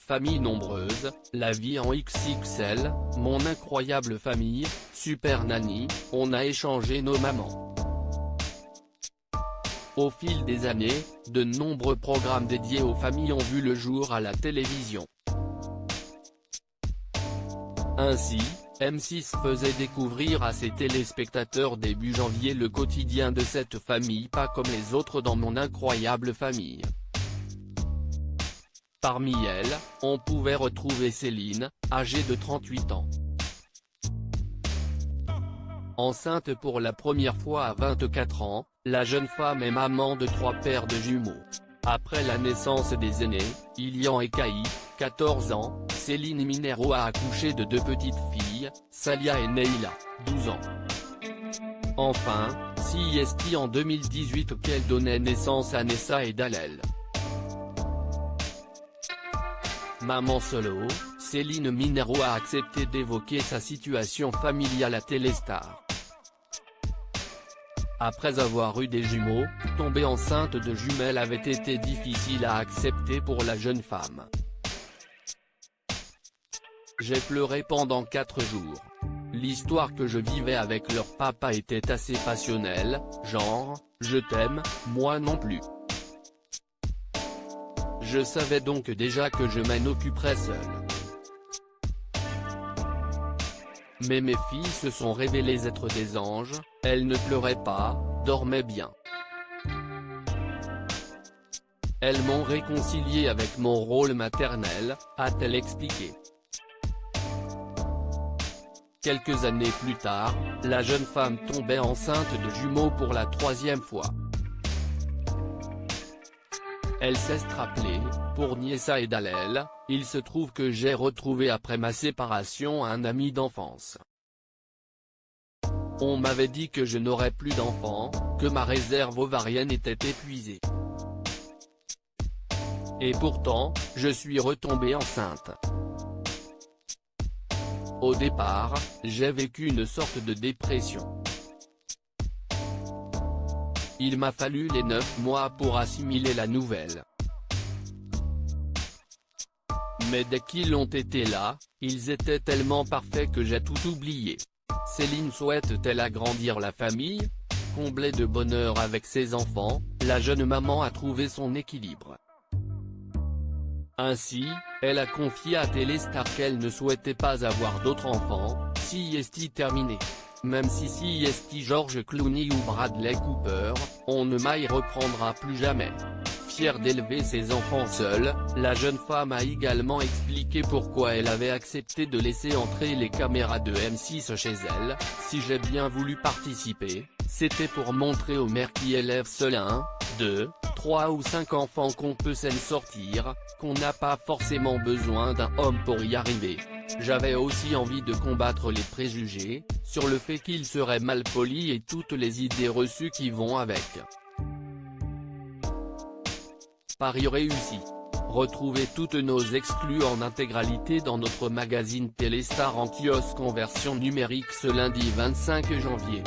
famille nombreuse, La vie en XXL, Mon incroyable famille, Super Nanny, on a échangé nos mamans. Au fil des années, de nombreux programmes dédiés aux familles ont vu le jour à la télévision. Ainsi, M6 faisait découvrir à ses téléspectateurs début janvier le quotidien de cette famille pas comme les autres dans Mon incroyable famille. Parmi elles, on pouvait retrouver Céline, âgée de 38 ans. Enceinte pour la première fois à 24 ans, la jeune femme est maman de 3 paires de jumeaux. Après la naissance des aînés, Ilian et Caï, 14 ans, Céline Minero a accouché de 2 petites filles, Salia et Neila, 12 ans. Enfin, CIST en 2018 auquel donnait naissance à Nessa et Dalel. Maman solo, Céline Minero a accepté d'évoquer sa situation familiale à Téléstar. Après avoir eu des jumeaux, tomber enceinte de jumelles avait été difficile à accepter pour la jeune femme. J'ai pleuré pendant 4 jours. L'histoire que je vivais avec leur papa était assez passionnelle, genre, je t'aime, moi non plus. Je savais donc déjà que je m'en occuperais seule. Mais mes filles se sont révélées être des anges, elles ne pleuraient pas, dormaient bien. Elles m'ont réconcilié avec mon rôle maternel, a-t-elle expliqué. Quelques années plus tard, la jeune femme tombait enceinte de jumeaux pour la 3e fois. Elle s'est rappelée, pour Niessa et Dalel, il se trouve que j'ai retrouvé après ma séparation un ami d'enfance. On m'avait dit que je n'aurais plus d'enfants, que ma réserve ovarienne était épuisée. Et pourtant, je suis retombée enceinte. Au départ, j'ai vécu une sorte de dépression. Il m'a fallu les 9 mois pour assimiler la nouvelle. Mais dès qu'ils ont été là, ils étaient tellement parfaits que j'ai tout oublié. Céline souhaite-t-elle agrandir la famille? Comblée de bonheur avec ses enfants, la jeune maman a trouvé son équilibre. Ainsi, elle a confié à Téléstar qu'elle ne souhaitait pas avoir d'autres enfants, CIST terminé. Même si CIST George Clooney ou Bradley Cooper, on ne m'y reprendra plus jamais. Fière d'élever ses enfants seule, la jeune femme a également expliqué pourquoi elle avait accepté de laisser entrer les caméras de M6 chez elle. Si j'ai bien voulu participer, c'était pour montrer aux mères qui élèvent seules 1, 2, 3 ou 5 enfants qu'on peut s'en sortir, qu'on n'a pas forcément besoin d'un homme pour y arriver. J'avais aussi envie de combattre les préjugés, sur le fait qu'ils seraient mal polis et toutes les idées reçues qui vont avec. Pari réussi. Retrouvez toutes nos exclus en intégralité dans notre magazine Téléstar en kiosque en version numérique ce lundi 25 janvier.